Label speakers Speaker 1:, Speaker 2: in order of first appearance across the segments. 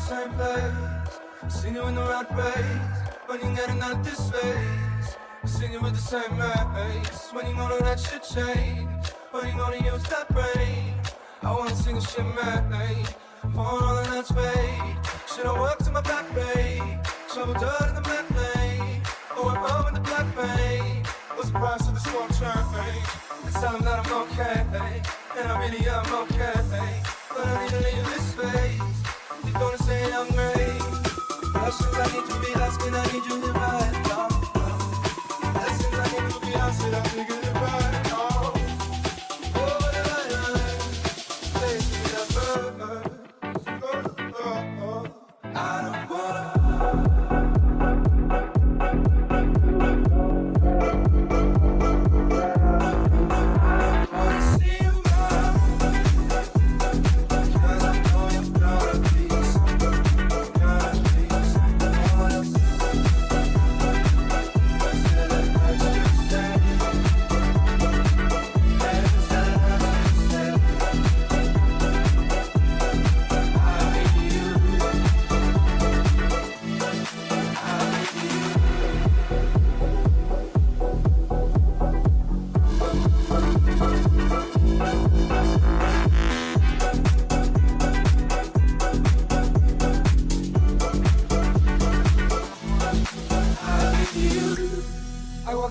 Speaker 1: same place, seen you in the right place, when you getting out this phase. Sing it with the same maze, when you gonna let shit change, when you gonna use that brain. I wanna sing a shit mate, pour all of that spade. Should've worked in my back bay, shovel dirt in the black lane. Oh, I'm home in the black pain. What's the price of this one change? Let's tell them that I'm okay, and I really am okay. But I need to leave this space. You're gonna say I'm great. Questions I need to be asking, I need you to write down. Lessons I need to be asking, I need you to write down. Oh, place me that first. I don't wanna.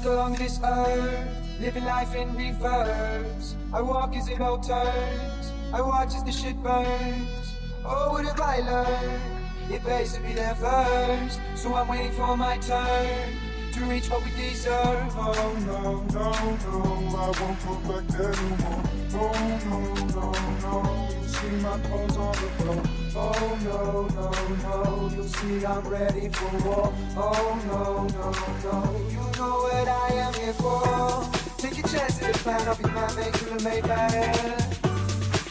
Speaker 1: Along this earth, living life in reverse. I walk as it all turns, I watch as the shit burns. Oh, what have I learned? It pays to be there first, so I'm waiting for my turn to reach what we deserve. Oh no, no, no, I won't go back there no more. Oh no, no, no, you see my clothes on the floor. Oh no, no, no, you see I'm ready for war. Oh no, no, no, you know what I am here for. Take a chance at the plan, I'll be man-made to the made man.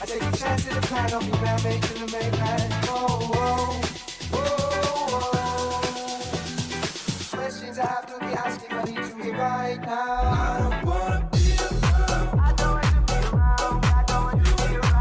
Speaker 1: I take a chance at the plan, I'll be man-made to the made man. Oh, oh, oh, oh. Questions I have to be asking, I need to hear right now. I don't wanna be around. I don't want to be around. I don't want to be around.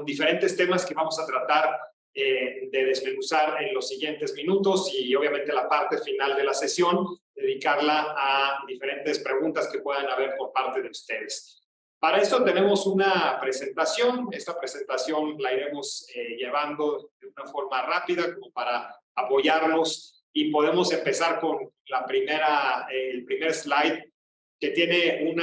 Speaker 2: Diferentes temas que vamos a tratar de desmenuzar en los siguientes minutos y obviamente la parte final de la sesión, dedicarla a diferentes preguntas que puedan haber por parte de ustedes. Para esto tenemos una presentación. Esta presentación la iremos llevando de una forma rápida como para apoyarnos y podemos empezar con la el primer slide que tiene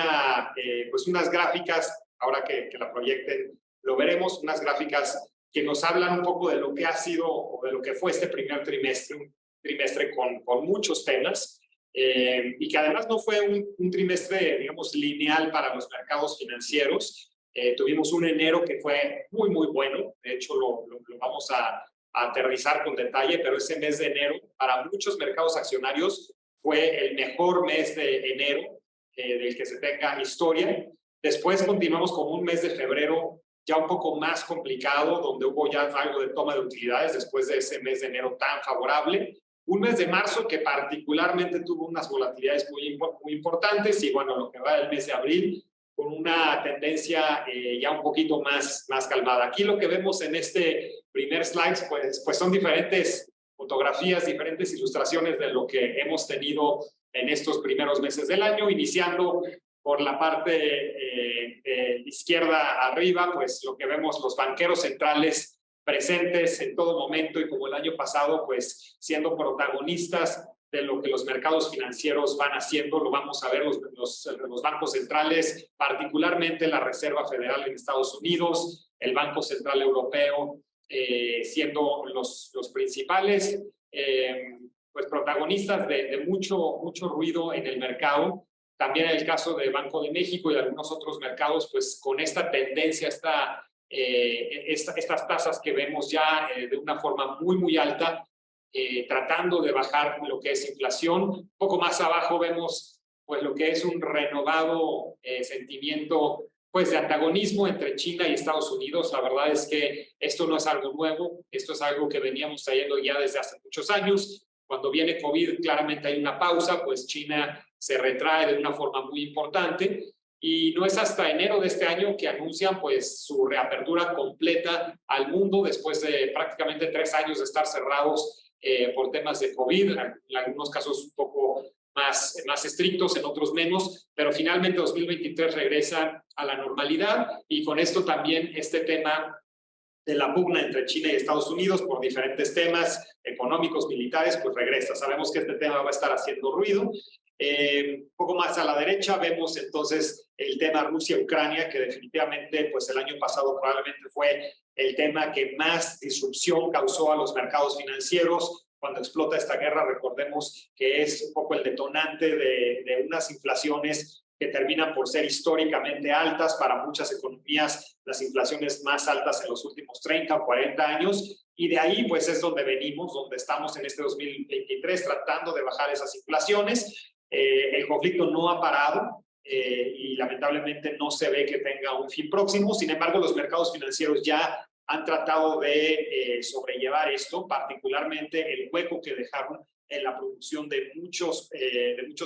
Speaker 2: pues unas gráficas, ahora que la proyecten lo veremos, unas gráficas que nos hablan un poco de lo que ha sido o de lo que fue este primer trimestre, un trimestre con muchos temas y que además no fue un trimestre, digamos, lineal para los mercados financieros. Tuvimos un enero que fue muy, muy bueno, de hecho lo vamos a aterrizar con detalle, pero ese mes de enero para muchos mercados accionarios fue el mejor mes de enero del que se tenga historia. Después continuamos con un mes de febrero ya un poco más complicado, donde hubo ya algo de toma de utilidades después de ese mes de enero tan favorable. Un mes de marzo que particularmente tuvo unas volatilidades muy importantes y bueno, lo que va del mes de abril, con una tendencia ya un poquito más calmada. Aquí lo que vemos en este primer slide, pues son diferentes fotografías, diferentes ilustraciones de lo que hemos tenido en estos primeros meses del año, iniciando por la parte izquierda arriba, pues lo que vemos, los banqueros centrales presentes en todo momento y como el año pasado, pues siendo protagonistas de lo que los mercados financieros van haciendo. Lo vamos a ver los bancos centrales, particularmente la Reserva Federal en Estados Unidos, el Banco Central Europeo, siendo los principales pues protagonistas de mucho ruido en el mercado. También en el caso del Banco de México y de algunos otros mercados, pues con esta tendencia, estas tasas que vemos ya de una forma muy alta, tratando de bajar lo que es inflación. Un poco más abajo vemos pues lo que es un renovado sentimiento pues de antagonismo entre China y Estados Unidos. La verdad es que esto no es algo nuevo, esto es algo que veníamos trayendo ya desde hace muchos años. Cuando viene COVID, claramente hay una pausa, pues China se retrae de una forma muy importante y no es hasta enero de este año que anuncian pues su reapertura completa al mundo después de prácticamente 3 años de estar cerrados por temas de COVID, en algunos casos un poco más estrictos, en otros menos, pero finalmente 2023 regresa a la normalidad y con esto también este tema de la pugna entre China y Estados Unidos por diferentes temas económicos, militares, pues regresa. Sabemos que este tema va a estar haciendo ruido. Un poco más a la derecha vemos entonces el tema Rusia-Ucrania, que definitivamente pues el año pasado probablemente fue el tema que más disrupción causó a los mercados financieros. Cuando explota esta guerra, recordemos que es un poco el detonante de unas inflaciones que terminan por ser históricamente altas para muchas economías, las inflaciones más altas en los últimos 30 o 40 años, y de ahí pues es donde venimos, donde estamos en este 2023 tratando de bajar esas inflaciones. El conflicto no ha parado y lamentablemente no se ve que tenga un fin próximo. Sin embargo, los mercados financieros ya han tratado de sobrellevar esto, particularmente el hueco que dejaron en la producción de muchos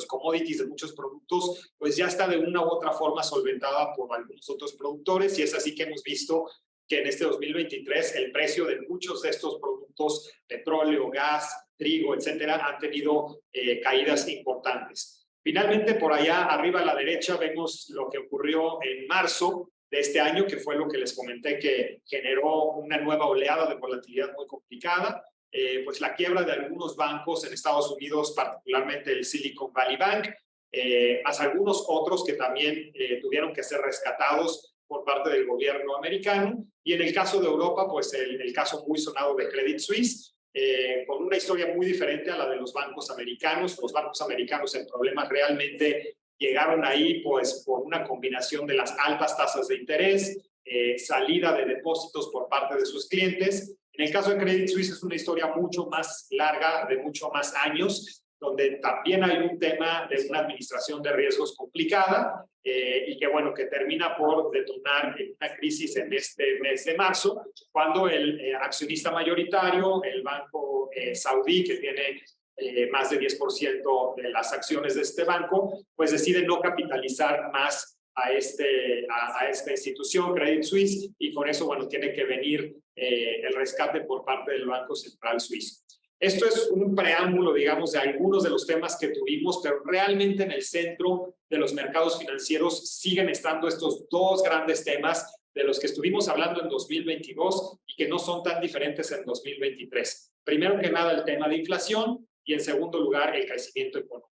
Speaker 2: commodities, de muchos productos, pues ya está de una u otra forma solventada por algunos otros productores, y es así que hemos visto que en este 2023 el precio de muchos de estos productos, petróleo, gas, trigo, etcétera, han tenido caídas importantes. Finalmente, por allá arriba a la derecha vemos lo que ocurrió en marzo de este año, que fue lo que les comenté que generó una nueva oleada de volatilidad muy complicada. Pues la quiebra de algunos bancos en Estados Unidos, particularmente el Silicon Valley Bank, más algunos otros que también tuvieron que ser rescatados por parte del gobierno americano. Y en el caso de Europa, pues el caso muy sonado de Credit Suisse, con una historia muy diferente a la de los bancos americanos. Los bancos americanos en problemas realmente llegaron ahí pues por una combinación de las altas tasas de interés, salida de depósitos por parte de sus clientes. En el caso de Credit Suisse es una historia mucho más larga, de mucho más años, donde también hay un tema de una administración de riesgos complicada y que, bueno, que termina por detonar una crisis en este mes de marzo, cuando el accionista mayoritario, el banco saudí, que tiene más de 10% de las acciones de este banco, pues decide no capitalizar más a esta institución, Credit Suisse, y con eso, bueno, tiene que venir el rescate por parte del Banco Central Suizo. Esto es un preámbulo, digamos, de algunos de los temas que tuvimos, pero realmente en el centro de los mercados financieros siguen estando estos dos grandes temas de los que estuvimos hablando en 2022 y que no son tan diferentes en 2023. Primero que nada, el tema de inflación y, en segundo lugar, el crecimiento económico.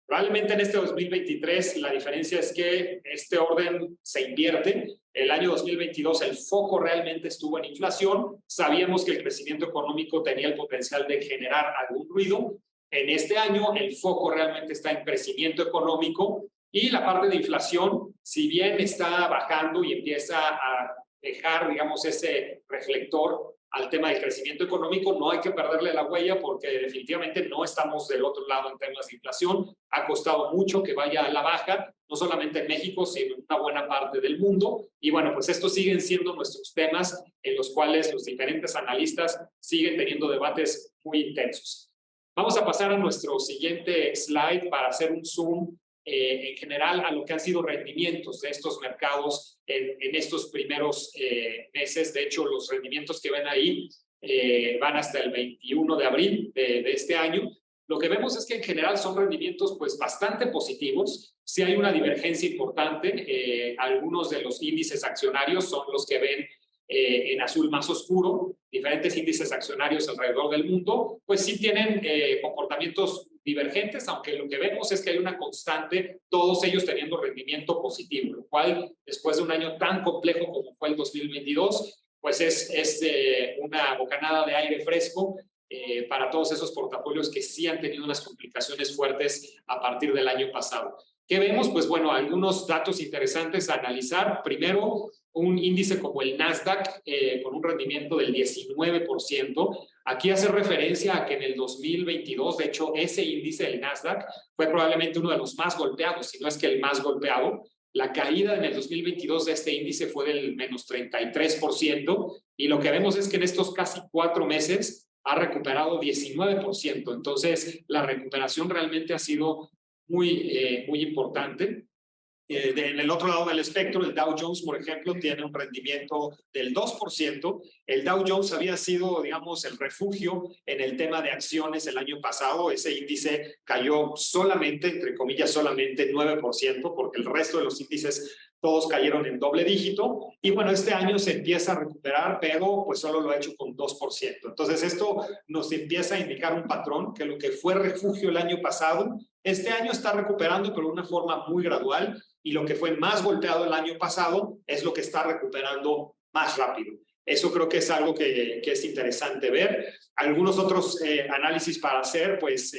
Speaker 2: Probablemente en este 2023 la diferencia es que este orden se invierte. El año 2022 el foco realmente estuvo en inflación. Sabíamos que el crecimiento económico tenía el potencial de generar algún ruido. En este año el foco realmente está en crecimiento económico y la parte de inflación, si bien está bajando y empieza a dejar, digamos, ese reflector al tema del crecimiento económico, no hay que perderle la huella porque definitivamente no estamos del otro lado en temas de inflación. Ha costado mucho que vaya a la baja, no solamente en México, sino en una buena parte del mundo. Y bueno, pues estos siguen siendo nuestros temas en los cuales los diferentes analistas siguen teniendo debates muy intensos. Vamos a pasar a nuestro siguiente slide para hacer un zoom en general a lo que han sido rendimientos de estos mercados en estos primeros meses. De hecho, los rendimientos que ven ahí van hasta el 21 de abril de este año. Lo que vemos es que en general son rendimientos pues bastante positivos. Sí hay una divergencia importante. Algunos de los índices accionarios son los que ven en azul más oscuro. Diferentes índices accionarios alrededor del mundo pues sí tienen comportamientos divergentes, aunque lo que vemos es que hay una constante, todos ellos teniendo rendimiento positivo, lo cual después de un año tan complejo como fue el 2022 pues es una bocanada de aire fresco para todos esos portafolios que sí han tenido unas complicaciones fuertes a partir del año pasado. ¿Qué vemos? Pues bueno, algunos datos interesantes a analizar. Primero, un índice como el Nasdaq con un rendimiento del 19%. Aquí hace referencia a que en el 2022, de hecho, ese índice, el Nasdaq, fue probablemente uno de los más golpeados, si no es que el más golpeado. La caída en el 2022 de este índice fue del menos 33%, y lo que vemos es que en estos casi 4 meses ha recuperado 19%. Entonces, la recuperación realmente ha sido muy importante. En el otro lado del espectro, el Dow Jones, por ejemplo, tiene un rendimiento del 2%. El Dow Jones había sido, digamos, el refugio en el tema de acciones el año pasado. Ese índice cayó solamente, entre comillas, solamente 9%, porque el resto de los índices todos cayeron en doble dígito. Y bueno, este año se empieza a recuperar, pero pues solo lo ha hecho con 2%. Entonces, esto nos empieza a indicar un patrón, que lo que fue refugio el año pasado, este año está recuperando, pero de una forma muy gradual. Y lo que fue más golpeado el año pasado es lo que está recuperando más rápido. Eso creo que es algo que es interesante ver. Algunos otros análisis para hacer, pues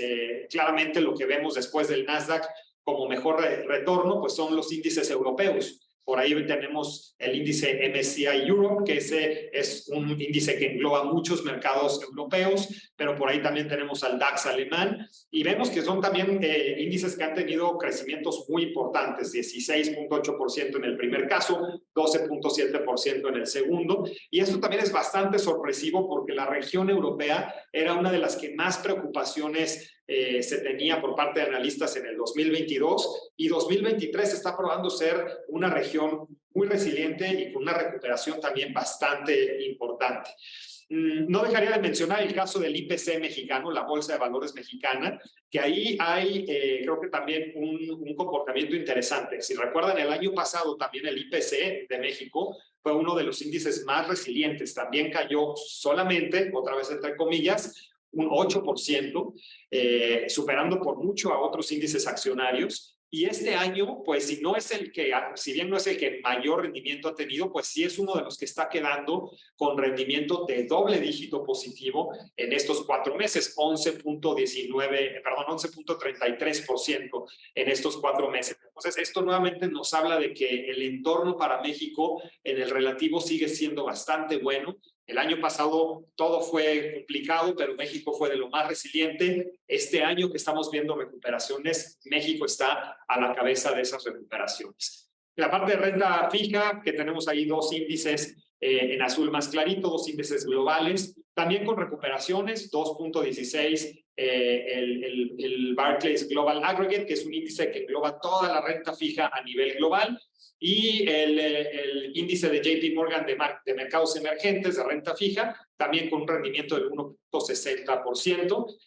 Speaker 2: claramente lo que vemos después del Nasdaq como mejor retorno, pues son los índices europeos. Por ahí tenemos el índice MSCI Europe, que ese es un índice que engloba muchos mercados europeos, pero por ahí también tenemos al DAX alemán, y vemos que son también índices que han tenido crecimientos muy importantes, 16.8% en el primer caso, 12.7% en el segundo, y esto también es bastante sorpresivo porque la región europea era una de las que más preocupaciones se tenía por parte de analistas en el 2022, y 2023 está probando ser una región muy resiliente y con una recuperación también bastante importante. No dejaría de mencionar el caso del IPC mexicano, la Bolsa de Valores mexicana, que ahí hay creo que también un comportamiento interesante. Si recuerdan, el año pasado también el IPC de México fue uno de los índices más resilientes. También cayó solamente, otra vez entre comillas, un 8%, superando por mucho a otros índices accionarios. Y este año, pues si bien no es el que mayor rendimiento ha tenido, pues sí es uno de los que está quedando con rendimiento de doble dígito positivo en estos 4 meses, 11.33% en estos 4 meses. Entonces, esto nuevamente nos habla de que el entorno para México en el relativo sigue siendo bastante bueno. El año pasado todo fue complicado, pero México fue de lo más resiliente. Este año que estamos viendo recuperaciones, México está a la cabeza de esas recuperaciones. La parte de renta fija, que tenemos ahí 2 índices en azul más clarito, 2 índices globales, también con recuperaciones, 2.16 el Barclays Global Aggregate, que es un índice que engloba toda la renta fija a nivel global, y el índice de JP Morgan de mercados emergentes de renta fija, también con un rendimiento del 1.60%.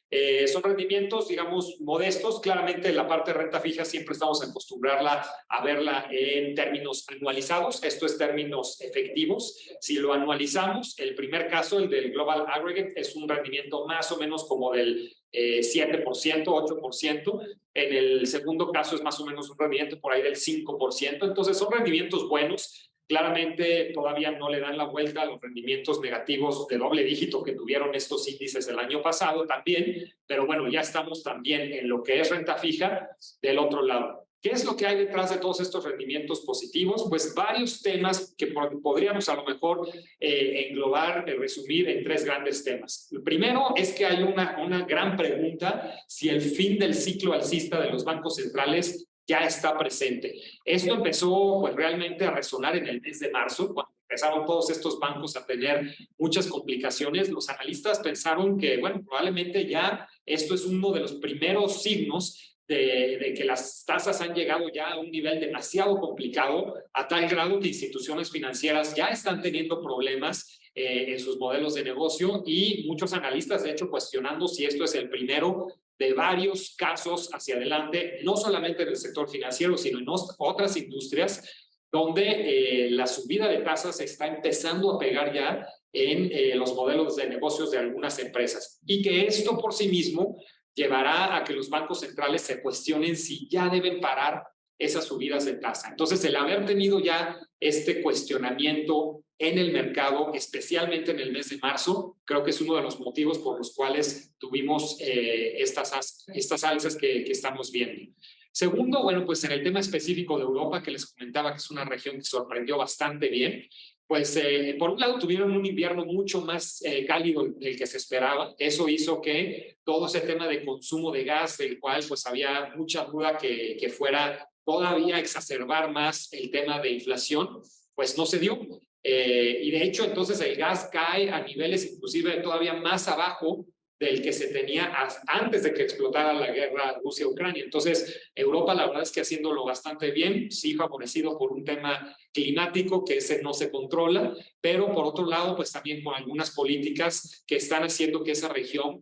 Speaker 2: Son rendimientos, digamos, modestos. Claramente la parte de renta fija siempre estamos acostumbrarla a verla en términos anualizados. Esto es términos efectivos. Si lo anualizamos, el primer caso, el del Global Aggregate, es un rendimiento más o menos como del 7%, 8%. En el segundo caso es más o menos un rendimiento por ahí del 5%. Entonces son rendimientos buenos. Claramente todavía no le dan la vuelta a los rendimientos negativos de doble dígito que tuvieron estos índices el año pasado también, pero bueno, ya estamos también en lo que es renta fija del otro lado. ¿Qué es lo que hay detrás de todos estos rendimientos positivos? Pues varios temas que podríamos a lo mejor englobar, resumir en 3 grandes temas. El primero es que hay una gran pregunta si el fin del ciclo alcista de los bancos centrales ya está presente. Esto empezó pues realmente a resonar en el mes de marzo, cuando empezaron todos estos bancos a tener muchas complicaciones. Los analistas pensaron que, bueno, probablemente ya esto es uno de los primeros signos de que las tasas han llegado ya a un nivel demasiado complicado, a tal grado que instituciones financieras ya están teniendo problemas en sus modelos de negocio, y muchos analistas, de hecho, cuestionando si esto es el primero de varios casos hacia adelante, no solamente en el sector financiero, sino en otras industrias, donde la subida de tasas está empezando a pegar ya en los modelos de negocios de algunas empresas, y que esto por sí mismo llevará a que los bancos centrales se cuestionen si ya deben parar esas subidas de tasa. Entonces, el haber tenido ya este cuestionamiento en el mercado, especialmente en el mes de marzo, creo que es uno de los motivos por los cuales tuvimos estas alzas que estamos viendo. Segundo, bueno, pues en el tema específico de Europa, que les comentaba que es una región que sorprendió bastante bien, pues por un lado tuvieron un invierno mucho más cálido del que se esperaba. Eso hizo que todo ese tema de consumo de gas, del cual pues había mucha duda que fuera todavía a exacerbar más el tema de inflación, pues no se dio. Y de hecho, entonces el gas cae a niveles inclusive todavía más abajo del que se tenía antes de que explotara la guerra Rusia-Ucrania. Entonces, Europa la verdad es que haciéndolo bastante bien, sí favorecido por un tema climático que ese no se controla, pero por otro lado, pues también con algunas políticas que están haciendo que esa región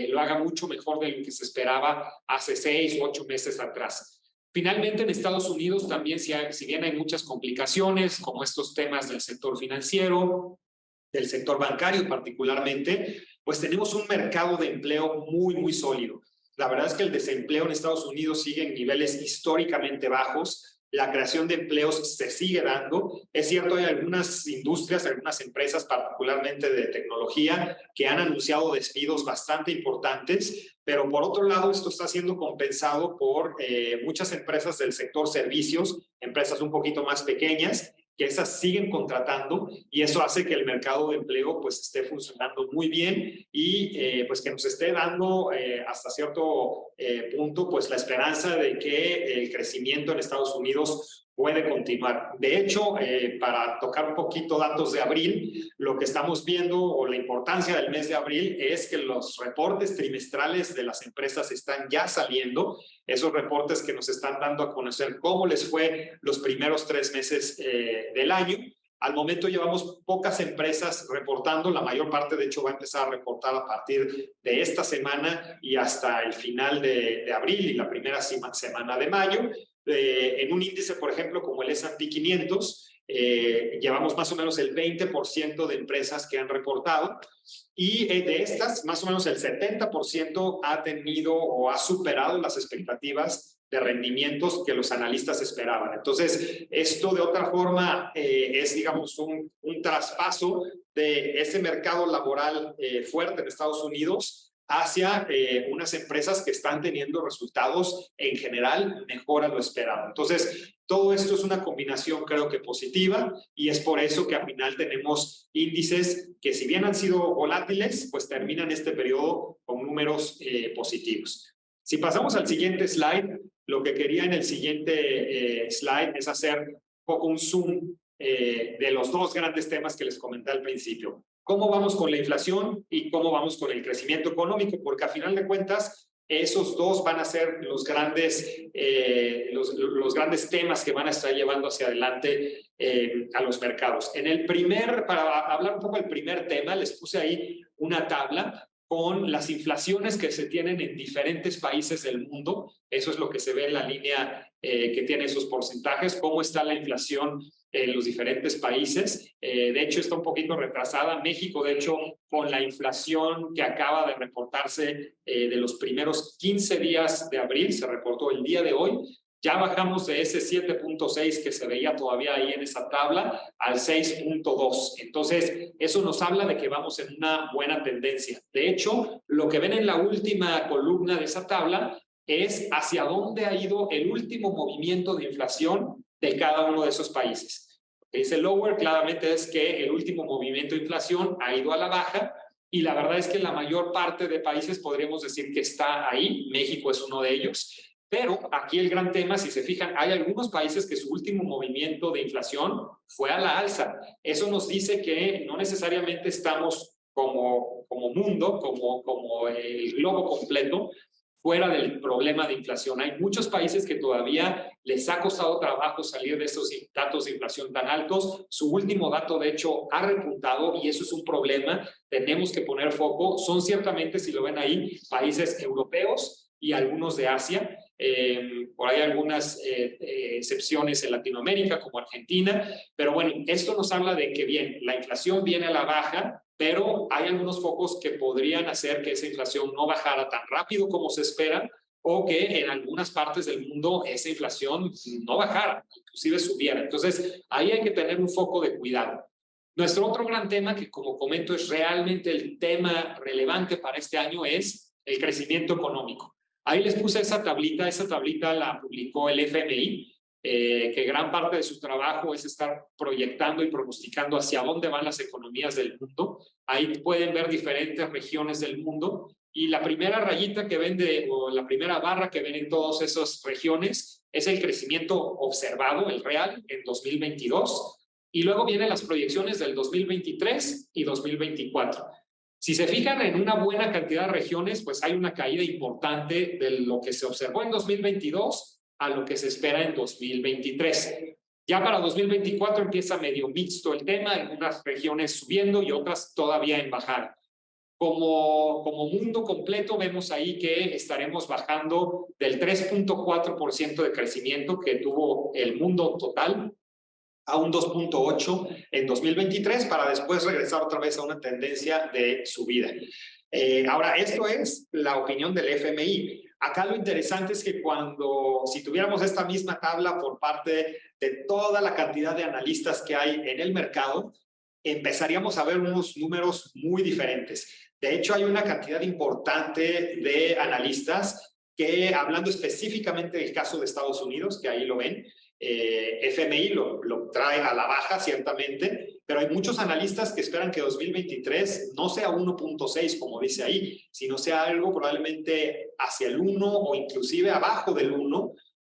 Speaker 2: lo haga mucho mejor de lo que se esperaba hace 6 u 8 meses atrás. Finalmente, en Estados Unidos también, si bien hay muchas complicaciones, como estos temas del sector financiero, del sector bancario particularmente, pues tenemos un mercado de empleo muy, muy sólido. La verdad es que el desempleo en Estados Unidos sigue en niveles históricamente bajos. La creación de empleos se sigue dando. Es cierto, hay algunas industrias, algunas empresas, particularmente de tecnología, que han anunciado despidos bastante importantes, pero por otro lado, esto está siendo compensado por muchas empresas del sector servicios, empresas un poquito más pequeñas, que esas siguen contratando, y eso hace que el mercado de empleo pues esté funcionando muy bien, y pues que nos esté dando hasta cierto punto pues la esperanza de que el crecimiento en Estados Unidos puede continuar. De hecho, para tocar un poquito datos de abril, lo que estamos viendo, o la importancia del mes de abril, es que los reportes trimestrales de las empresas están ya saliendo, esos reportes que nos están dando a conocer cómo les fue los primeros 3 meses del año. Al momento llevamos pocas empresas reportando, la mayor parte de hecho va a empezar a reportar a partir de esta semana y hasta el final de abril y la primera semana de mayo. En un índice, por ejemplo, como el S&P 500, llevamos más o menos el 20% de empresas que han reportado, y de estas, más o menos el 70% ha tenido o ha superado las expectativas de rendimientos que los analistas esperaban. Entonces, esto de otra forma es, digamos, un traspaso de ese mercado laboral fuerte en Estados Unidos hacia unas empresas que están teniendo resultados en general mejor a lo esperado. Entonces, todo esto es una combinación creo que positiva, y es por eso que al final tenemos índices que, si bien han sido volátiles, pues terminan este periodo con números positivos. Si pasamos al siguiente slide, lo que quería en el siguiente slide es hacer un poco un zoom de los dos grandes temas que les comenté al principio. ¿Cómo vamos con la inflación y cómo vamos con el crecimiento económico? Porque a final de cuentas, esos dos van a ser los grandes temas que van a estar llevando hacia adelante a los mercados. Para hablar un poco del primer tema, les puse ahí una tabla con las inflaciones que se tienen en diferentes países del mundo. Eso es lo que se ve en la línea que tiene esos porcentajes, cómo está la inflación en los diferentes países. De hecho, está un poquito retrasada. México, de hecho, con la inflación que acaba de reportarse de los primeros 15 días de abril, se reportó el día de hoy, ya bajamos de ese 7.6 que se veía todavía ahí en esa tabla al 6.2. Entonces, eso nos habla de que vamos en una buena tendencia. De hecho, lo que ven en la última columna de esa tabla es hacia dónde ha ido el último movimiento de inflación de cada uno de esos países. Lo que dice lower claramente es que el último movimiento de inflación ha ido a la baja, y la verdad es que la mayor parte de países podríamos decir que está ahí. México es uno de ellos. Pero aquí el gran tema, si se fijan, hay algunos países que su último movimiento de inflación fue a la alza. Eso nos dice que no necesariamente estamos como mundo, como el globo completo, fuera del problema de inflación. Hay muchos países que todavía les ha costado trabajo salir de estos datos de inflación tan altos. Su último dato, de hecho, ha repuntado y eso es un problema. Tenemos que poner foco. Son ciertamente, si lo ven ahí, países europeos y algunos de Asia. Por ahí algunas excepciones en Latinoamérica, como Argentina. Pero bueno, esto nos habla de que bien, la inflación viene a la baja, pero hay algunos focos que podrían hacer que esa inflación no bajara tan rápido como se espera, o que en algunas partes del mundo esa inflación no bajara, inclusive subiera. Entonces, ahí hay que tener un foco de cuidado. Nuestro otro gran tema, que como comento es realmente el tema relevante para este año, es el crecimiento económico. Ahí les puse esa tablita la publicó el FMI, que gran parte de su trabajo es estar proyectando y pronosticando hacia dónde van las economías del mundo. Ahí pueden ver diferentes regiones del mundo y la primera rayita que ven o la primera barra que ven en todas esas regiones es el crecimiento observado, el real, en 2022 y luego vienen las proyecciones del 2023 y 2024. Si se fijan en una buena cantidad de regiones, pues hay una caída importante de lo que se observó en 2022 a lo que se espera en 2023. Ya para 2024 empieza medio mixto el tema, algunas regiones subiendo y otras todavía en bajar. Como mundo completo vemos ahí que estaremos bajando del 3.4% de crecimiento que tuvo el mundo total a un 2.8 en 2023 para después regresar otra vez a una tendencia de subida. Ahora, esto es la opinión del FMI. Acá lo interesante es que si tuviéramos esta misma tabla por parte de toda la cantidad de analistas que hay en el mercado, empezaríamos a ver unos números muy diferentes. De hecho, hay una cantidad importante de analistas que, hablando específicamente del caso de Estados Unidos, que ahí lo ven, FMI lo trae a la baja, ciertamente, pero hay muchos analistas que esperan que 2023 no sea 1.6, como dice ahí, sino sea algo probablemente hacia el 1 o inclusive abajo del 1,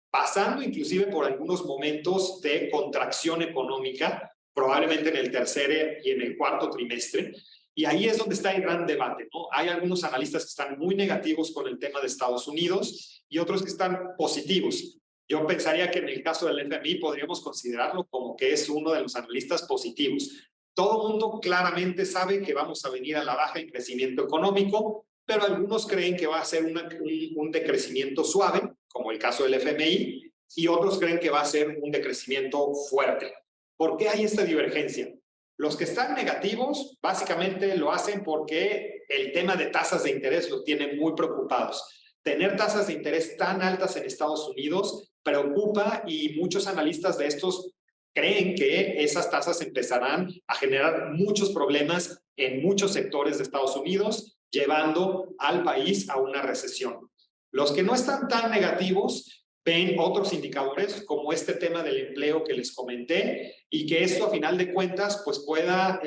Speaker 2: pasando inclusive por algunos momentos de contracción económica, probablemente en el tercer y en el cuarto trimestre. Y ahí es donde está el gran debate, ¿no? Hay algunos analistas que están muy negativos con el tema de Estados Unidos y otros que están positivos. Yo pensaría que en el caso del FMI podríamos considerarlo como que es uno de los analistas positivos. Todo el mundo claramente sabe que vamos a venir a la baja en crecimiento económico, pero algunos creen que va a ser un decrecimiento suave, como el caso del FMI, y otros creen que va a ser un decrecimiento fuerte. ¿Por qué hay esta divergencia? Los que están negativos básicamente lo hacen porque el tema de tasas de interés los tiene muy preocupados. Tener tasas de interés tan altas en Estados Unidos preocupa y muchos analistas de estos creen que esas tasas empezarán a generar muchos problemas en muchos sectores de Estados Unidos, llevando al país a una recesión. Los que no están tan negativos ven otros indicadores como este tema del empleo que les comenté y que esto a final de cuentas pues pueda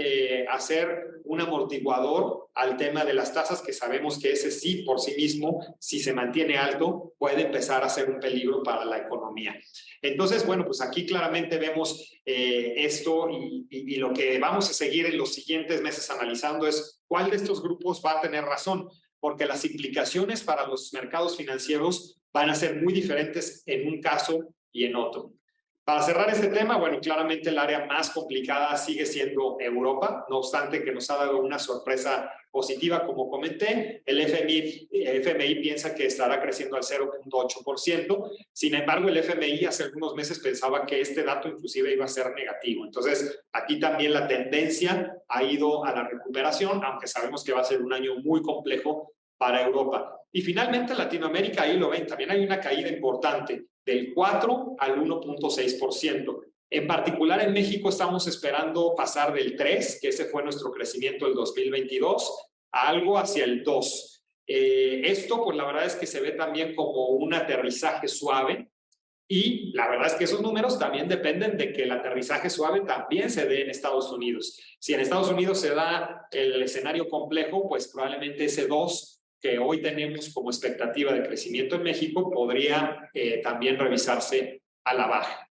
Speaker 2: hacer un amortiguador al tema de las tasas, que sabemos que ese sí por sí mismo, si se mantiene alto, puede empezar a ser un peligro para la economía. Entonces, bueno, pues aquí claramente vemos esto y lo que vamos a seguir en los siguientes meses analizando es cuál de estos grupos va a tener razón, porque las implicaciones para los mercados financieros van a ser muy diferentes en un caso y en otro. Para cerrar este tema, bueno, claramente el área más complicada sigue siendo Europa, no obstante que nos ha dado una sorpresa positiva, como comenté. El FMI piensa que estará creciendo al 0.8%, sin embargo, el FMI hace algunos meses pensaba que este dato inclusive iba a ser negativo. Entonces, aquí también la tendencia ha ido a la recuperación, aunque sabemos que va a ser un año muy complejo para Europa. Y finalmente Latinoamérica, ahí lo ven, también hay una caída importante del 4 al 1.6%. En particular en México estamos esperando pasar del 3, que ese fue nuestro crecimiento del 2022, a algo hacia el 2. Esto, pues la verdad es que se ve también como un aterrizaje suave y la verdad es que esos números también dependen de que el aterrizaje suave también se dé en Estados Unidos. Si en Estados Unidos se da el escenario complejo, pues probablemente ese 2 que hoy tenemos como expectativa de crecimiento en México podría también revisarse a la baja.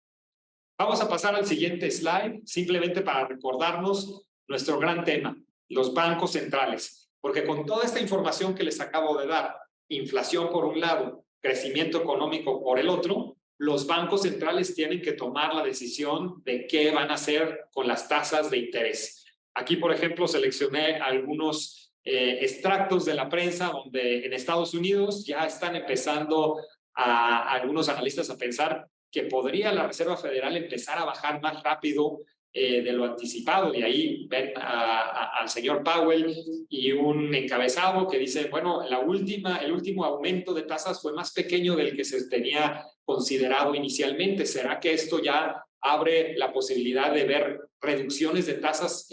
Speaker 2: Vamos a pasar al siguiente slide, simplemente para recordarnos nuestro gran tema, los bancos centrales, porque con toda esta información que les acabo de dar, inflación por un lado, crecimiento económico por el otro, los bancos centrales tienen que tomar la decisión de qué van a hacer con las tasas de interés. Aquí, por ejemplo, seleccioné algunos extractos de la prensa donde en Estados Unidos ya están empezando algunos analistas a pensar que podría la Reserva Federal empezar a bajar más rápido de lo anticipado. Y ahí ven al señor Powell y un encabezado que dice, bueno, el último aumento de tasas fue más pequeño del que se tenía considerado inicialmente. ¿Será que esto ya abre la posibilidad de ver reducciones de tasas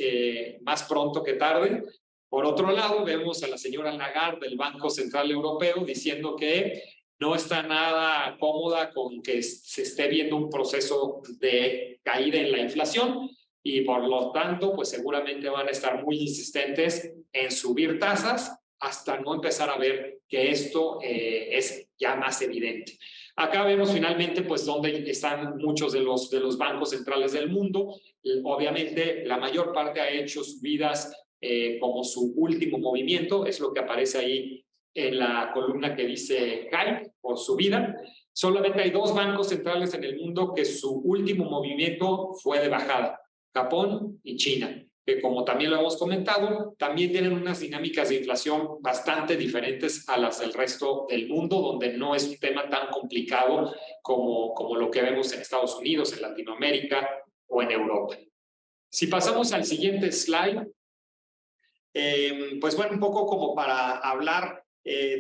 Speaker 2: más pronto que tarde? Por otro lado, vemos a la señora Lagarde del Banco Central Europeo diciendo que no está nada cómoda con que se esté viendo un proceso de caída en la inflación y por lo tanto, pues seguramente van a estar muy insistentes en subir tasas hasta no empezar a ver que esto es ya más evidente. Acá vemos finalmente pues dónde están muchos de los bancos centrales del mundo. Obviamente la mayor parte ha hecho subidas como su último movimiento, es lo que aparece ahí en la columna que dice hike por subida. Solamente hay 2 bancos centrales en el mundo que su último movimiento fue de bajada, Japón y China, que como también lo hemos comentado, también tienen unas dinámicas de inflación bastante diferentes a las del resto del mundo, donde no es un tema tan complicado como lo que vemos en Estados Unidos, en Latinoamérica o en Europa. Si pasamos al siguiente slide, pues bueno, un poco como para hablar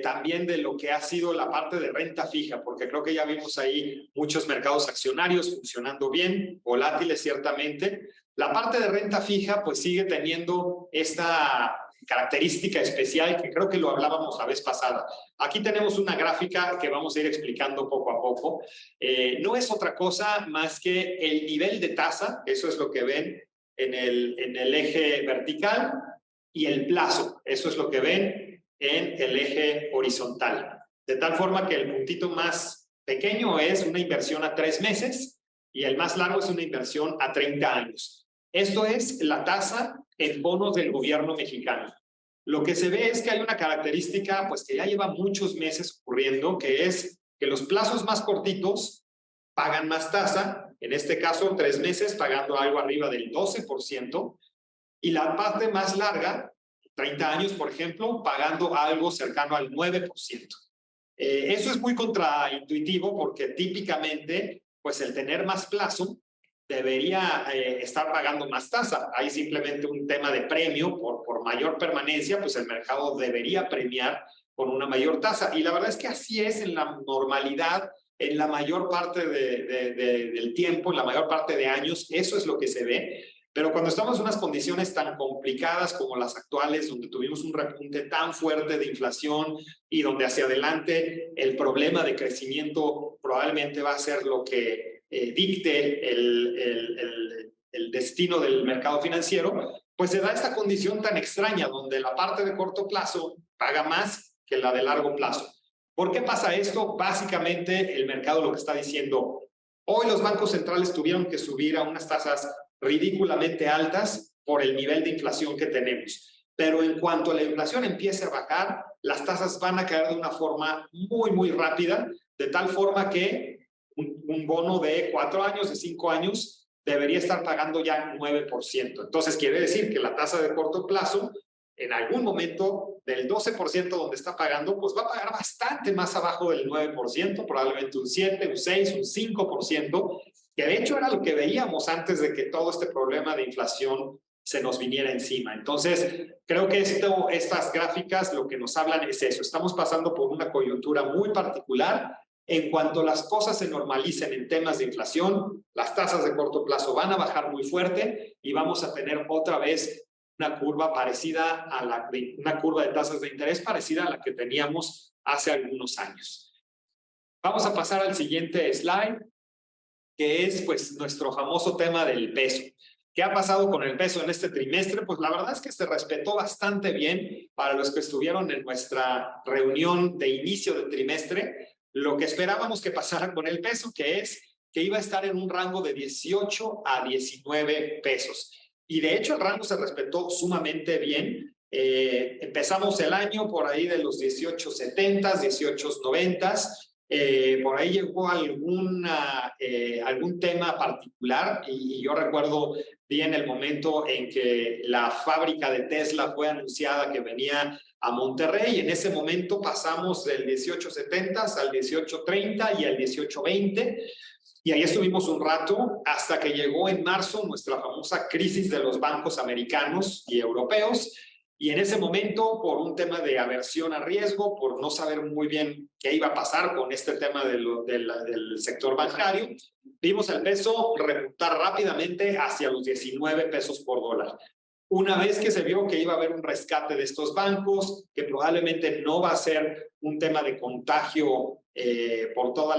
Speaker 2: también de lo que ha sido la parte de renta fija, porque creo que ya vimos ahí muchos mercados accionarios funcionando bien, volátiles ciertamente. La parte de renta fija pues sigue teniendo esta característica especial que creo que lo hablábamos la vez pasada. Aquí tenemos una gráfica que vamos a ir explicando poco a poco. No es otra cosa más que el nivel de tasa, eso es lo que ven en el eje vertical, y el plazo, eso es lo que ven en el eje horizontal. De tal forma que el puntito más pequeño es una inversión a 3 meses y el más largo es una inversión a 30 años. Esto es la tasa en bonos del gobierno mexicano. Lo que se ve es que hay una característica pues que ya lleva muchos meses ocurriendo, que es que los plazos más cortitos pagan más tasa, en este caso 3 meses pagando algo arriba del 12%, y la parte más larga, 30 años, por ejemplo, pagando algo cercano al 9%. Eso es muy contraintuitivo porque típicamente, pues el tener más plazo debería estar pagando más tasa. Hay simplemente un tema de premio por mayor permanencia, pues el mercado debería premiar con una mayor tasa. Y la verdad es que así es en la normalidad, en la mayor parte del tiempo, en la mayor parte de años, eso es lo que se ve. Pero cuando estamos en unas condiciones tan complicadas como las actuales, donde tuvimos un repunte tan fuerte de inflación y donde hacia adelante el problema de crecimiento probablemente va a ser lo que dicte el destino del mercado financiero, pues se da esta condición tan extraña donde la parte de corto plazo paga más que la de largo plazo. ¿Por qué pasa esto? Básicamente el mercado lo que está diciendo, hoy los bancos centrales tuvieron que subir a unas tasas ridículamente altas por el nivel de inflación que tenemos. Pero en cuanto la inflación empiece a bajar, las tasas van a caer de una forma muy, muy rápida, de tal forma que un bono de 4 años, de 5 años, debería estar pagando ya 9%. Entonces, quiere decir que la tasa de corto plazo, en algún momento del 12% donde está pagando, pues va a pagar bastante más abajo del 9%, probablemente un 7, un 6, un 5%, que de hecho era lo que veíamos antes de que todo este problema de inflación se nos viniera encima. Entonces, creo que estas gráficas lo que nos hablan es eso. Estamos pasando por una coyuntura muy particular. En cuanto las cosas se normalicen en temas de inflación, las tasas de corto plazo van a bajar muy fuerte y vamos a tener otra vez una curva parecida a una curva de tasas de interés parecida a la que teníamos hace algunos años. Vamos a pasar al siguiente slide, que es pues nuestro famoso tema del peso. ¿Qué ha pasado con el peso en este trimestre? Pues la verdad es que se respetó bastante bien para los que estuvieron en nuestra reunión de inicio del trimestre, lo que esperábamos que pasara con el peso, que es que iba a estar en un rango de 18 a 19 pesos. Y de hecho el rango se respetó sumamente bien. Empezamos el año por ahí de los 18.70, 18.90. Por ahí llegó algún tema particular y yo recuerdo bien el momento en que la fábrica de Tesla fue anunciada que venía a Monterrey. En ese momento pasamos del 18.70 al 18.30 y al 18.20 y ahí estuvimos un rato hasta que llegó en marzo nuestra famosa crisis de los bancos americanos y europeos. Y en ese momento, por un tema de aversión a riesgo, por no saber muy bien qué iba a pasar con este tema del sector bancario, vimos el peso repuntar rápidamente hacia los 19 pesos por dólar. Una vez que se vio que iba a haber un rescate de estos bancos, que probablemente no va a ser un tema de contagio por toda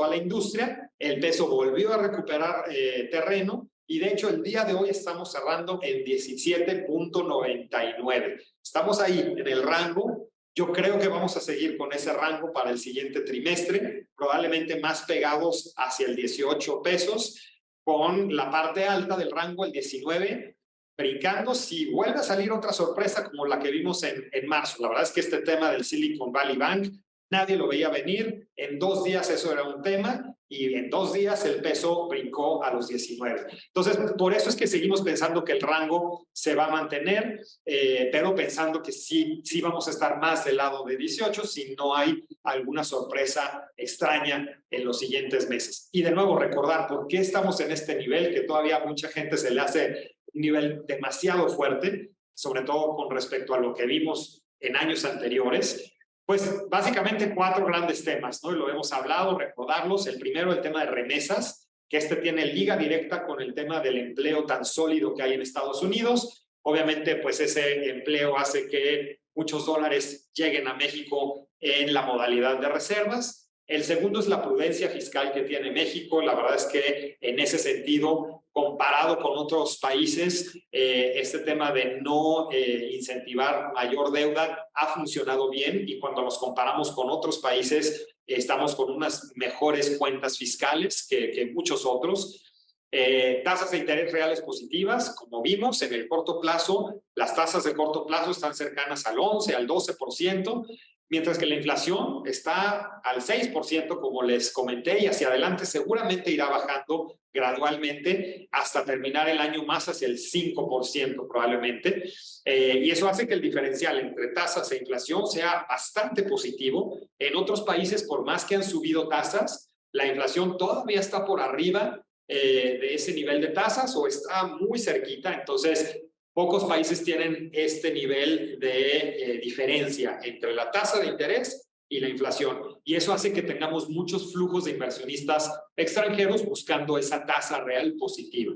Speaker 2: la industria, el peso volvió a recuperar terreno. Y de hecho, el día de hoy estamos cerrando en 17.99. Estamos ahí en el rango. Yo creo que vamos a seguir con ese rango para el siguiente trimestre, probablemente más pegados hacia el 18 pesos, con la parte alta del rango, el 19, brincando si vuelve a salir otra sorpresa como la que vimos en marzo. La verdad es que este tema del Silicon Valley Bank, nadie lo veía venir. En 2 días eso era un tema y en 2 días el peso brincó a los 19. Entonces, por eso es que seguimos pensando que el rango se va a mantener, pero pensando que sí vamos a estar más del lado de 18 si no hay alguna sorpresa extraña en los siguientes meses. Y de nuevo recordar por qué estamos en este nivel, que todavía a mucha gente se le hace un nivel demasiado fuerte, sobre todo con respecto a lo que vimos en años anteriores. Pues básicamente 4 grandes temas, ¿no? Y lo hemos hablado, recordarlos. El primero, el tema de remesas, que tiene liga directa con el tema del empleo tan sólido que hay en Estados Unidos. Obviamente, pues ese empleo hace que muchos dólares lleguen a México en la modalidad de reservas. El segundo es la prudencia fiscal que tiene México. La verdad es que en ese sentido, comparado con otros países, este tema de no incentivar mayor deuda ha funcionado bien y cuando nos comparamos con otros países estamos con unas mejores cuentas fiscales que muchos otros. Tasas de interés reales positivas, como vimos en el corto plazo, las tasas de corto plazo están cercanas al 11, al 12%, mientras que la inflación está al 6%, como les comenté, y hacia adelante seguramente irá bajando gradualmente hasta terminar el año más hacia el 5% probablemente. Y eso hace que el diferencial entre tasas e inflación sea bastante positivo. En otros países, por más que han subido tasas, la inflación todavía está por arriba de ese nivel de tasas o está muy cerquita. Entonces, pocos países tienen este nivel de diferencia entre la tasa de interés y la inflación. Y eso hace que tengamos muchos flujos de inversionistas extranjeros buscando esa tasa real positiva.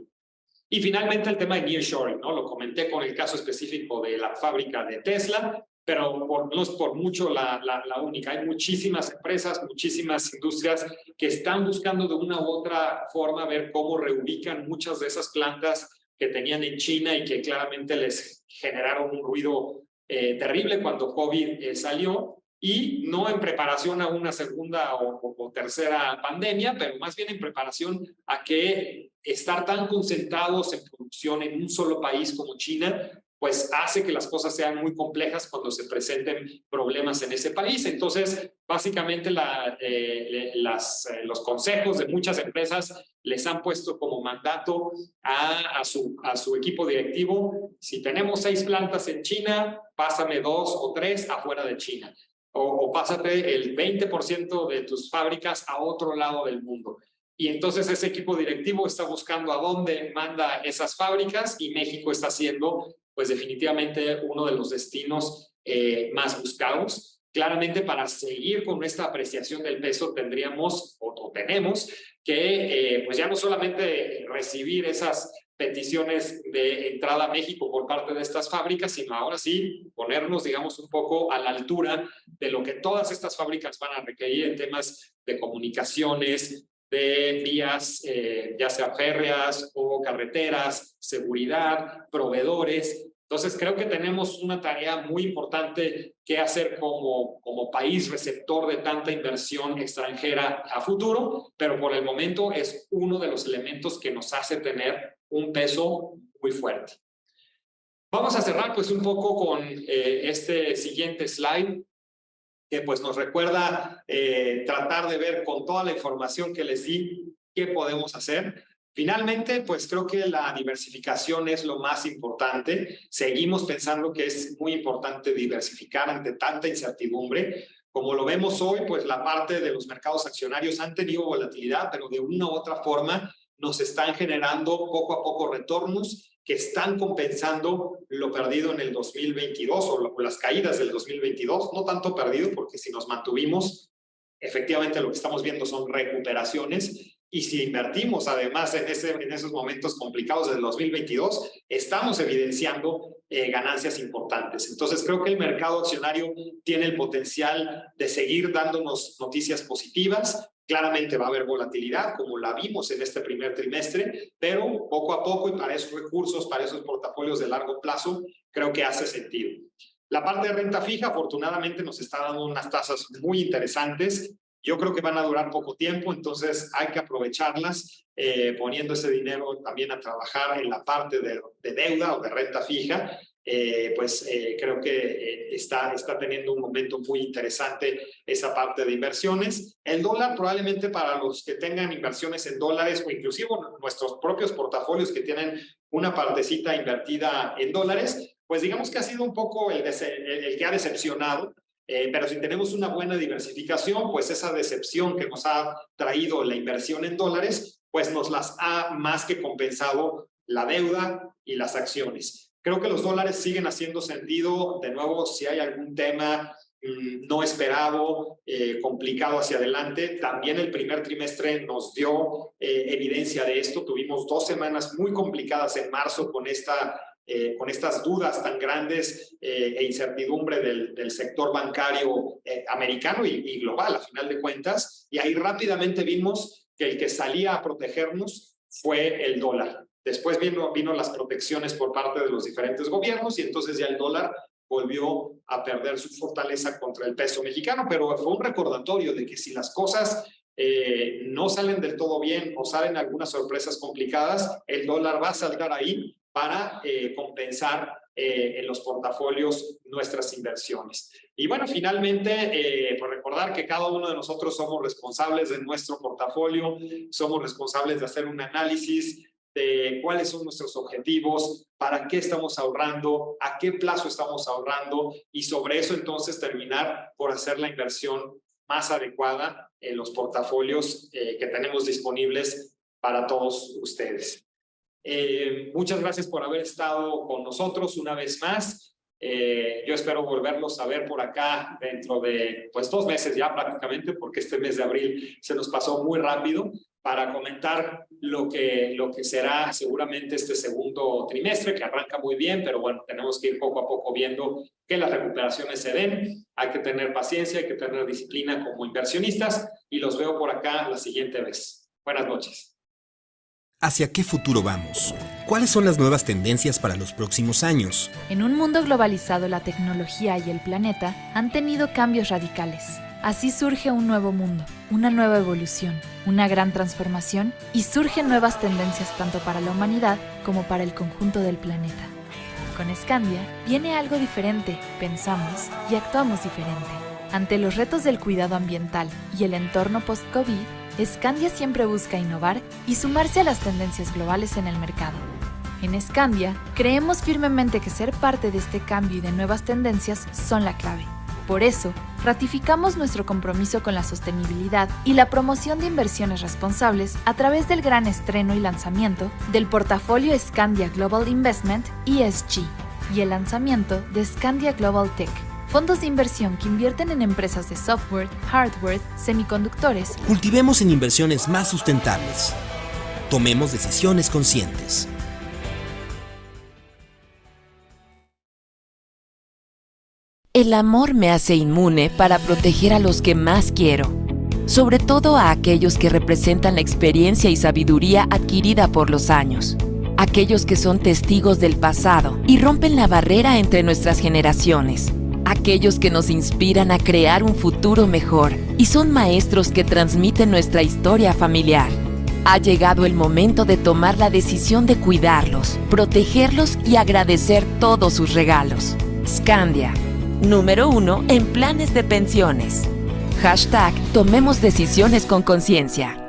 Speaker 2: Y finalmente el tema de nearshoring, ¿no? Lo comenté con el caso específico de la fábrica de Tesla, pero no es por mucho la única. Hay muchísimas empresas, muchísimas industrias que están buscando de una u otra forma ver cómo reubican muchas de esas plantas que tenían en China y que claramente les generaron un ruido terrible cuando COVID salió, y no en preparación a una segunda o tercera pandemia, pero más bien en preparación a que estar tan concentrados en producción en un solo país como China, pues hace que las cosas sean muy complejas cuando se presenten problemas en ese país. Entonces, básicamente los consejos de muchas empresas les han puesto como mandato a su equipo directivo: si tenemos 6 plantas en China, pásame 2 o 3 afuera de China. O pásate el 20% de tus fábricas a otro lado del mundo. Y entonces ese equipo directivo está buscando a dónde manda esas fábricas, y México está siendo, pues definitivamente, uno de los destinos más buscados. Claramente, para seguir con esta apreciación del peso tendríamos o tenemos que pues ya no solamente recibir esas peticiones de entrada a México por parte de estas fábricas, sino ahora sí ponernos, digamos, un poco a la altura de lo que todas estas fábricas van a requerir en temas de comunicaciones, de vías, ya sea férreas o carreteras, seguridad, proveedores. Entonces, creo que tenemos una tarea muy importante que hacer como país receptor de tanta inversión extranjera a futuro, pero por el momento es uno de los elementos que nos hace tener un peso muy fuerte. Vamos a cerrar pues un poco con este siguiente slide, que pues nos recuerda tratar de ver con toda la información que les di qué podemos hacer. Finalmente, pues creo que la diversificación es lo más importante. Seguimos pensando que es muy importante diversificar ante tanta incertidumbre. Como lo vemos hoy, pues la parte de los mercados accionarios han tenido volatilidad, pero de una u otra forma nos están generando poco a poco retornos que están compensando lo perdido en el 2022 o las caídas del 2022. No tanto perdido, porque si nos mantuvimos, efectivamente lo que estamos viendo son recuperaciones. Y si invertimos además en esos momentos complicados del 2022, estamos evidenciando ganancias importantes. Entonces creo que el mercado accionario tiene el potencial de seguir dándonos noticias positivas. Claramente va a haber volatilidad, como la vimos en este primer trimestre, pero poco a poco y para esos recursos, para esos portafolios de largo plazo, creo que hace sentido. La parte de renta fija, afortunadamente, nos está dando unas tasas muy interesantes. Yo creo que van a durar poco tiempo, entonces hay que aprovecharlas, poniendo ese dinero también a trabajar en la parte de deuda o de renta fija. Creo que está teniendo un momento muy interesante esa parte de inversiones. El dólar probablemente para los que tengan inversiones en dólares o inclusive nuestros propios portafolios que tienen una partecita invertida en dólares, pues digamos que ha sido un poco el que ha decepcionado. Pero si tenemos una buena diversificación, pues esa decepción que nos ha traído la inversión en dólares, pues nos las ha más que compensado la deuda y las acciones. Creo que los dólares siguen haciendo sentido. De nuevo, si hay algún tema no esperado, complicado hacia adelante, también el primer trimestre nos dio evidencia de esto. Tuvimos 2 semanas muy complicadas en marzo con estas dudas tan grandes e incertidumbre del sector bancario americano y global, a final de cuentas. Y ahí rápidamente vimos que el que salía a protegernos fue el dólar. Después vino las protecciones por parte de los diferentes gobiernos y entonces ya el dólar volvió a perder su fortaleza contra el peso mexicano, pero fue un recordatorio de que si las cosas no salen del todo bien o salen algunas sorpresas complicadas, el dólar va a saltar ahí para compensar en los portafolios nuestras inversiones. Y bueno, finalmente, por recordar que cada uno de nosotros somos responsables de nuestro portafolio, somos responsables de hacer un análisis de cuáles son nuestros objetivos, para qué estamos ahorrando, a qué plazo estamos ahorrando y sobre eso entonces terminar por hacer la inversión más adecuada en los portafolios que tenemos disponibles para todos ustedes. Muchas gracias por haber estado con nosotros una vez más. Yo espero volverlos a ver por acá dentro de 2 meses ya prácticamente, porque este mes de abril se nos pasó muy rápido, para comentar lo que será seguramente este segundo trimestre, que arranca muy bien, pero bueno, tenemos que ir poco a poco viendo que las recuperaciones se den. Hay que tener paciencia, hay que tener disciplina como inversionistas y los veo por acá la siguiente vez. Buenas noches.
Speaker 3: ¿Hacia qué futuro vamos? ¿Cuáles son las nuevas tendencias para los próximos años?
Speaker 4: En un mundo globalizado, la tecnología y el planeta han tenido cambios radicales. Así surge un nuevo mundo, una nueva evolución, una gran transformación y surgen nuevas tendencias tanto para la humanidad como para el conjunto del planeta. Con Scandia viene algo diferente, pensamos y actuamos diferente. Ante los retos del cuidado ambiental y el entorno post-COVID, Scandia siempre busca innovar y sumarse a las tendencias globales en el mercado. En Scandia, creemos firmemente que ser parte de este cambio y de nuevas tendencias son la clave. Por eso, ratificamos nuestro compromiso con la sostenibilidad y la promoción de inversiones responsables a través del gran estreno y lanzamiento del portafolio Scandia Global Investment ESG y el lanzamiento de Scandia Global Tech, fondos de inversión que invierten en empresas de software, hardware, semiconductores.
Speaker 3: Cultivemos en inversiones más sustentables. Tomemos decisiones conscientes.
Speaker 5: El amor me hace inmune para proteger a los que más quiero, sobre todo a aquellos que representan la experiencia y sabiduría adquirida por los años, aquellos que son testigos del pasado y rompen la barrera entre nuestras generaciones, aquellos que nos inspiran a crear un futuro mejor y son maestros que transmiten nuestra historia familiar. Ha llegado el momento de tomar la decisión de cuidarlos, protegerlos y agradecer todos sus regalos. Scandia, número 1 en planes de pensiones. #Tomemos decisiones con conciencia.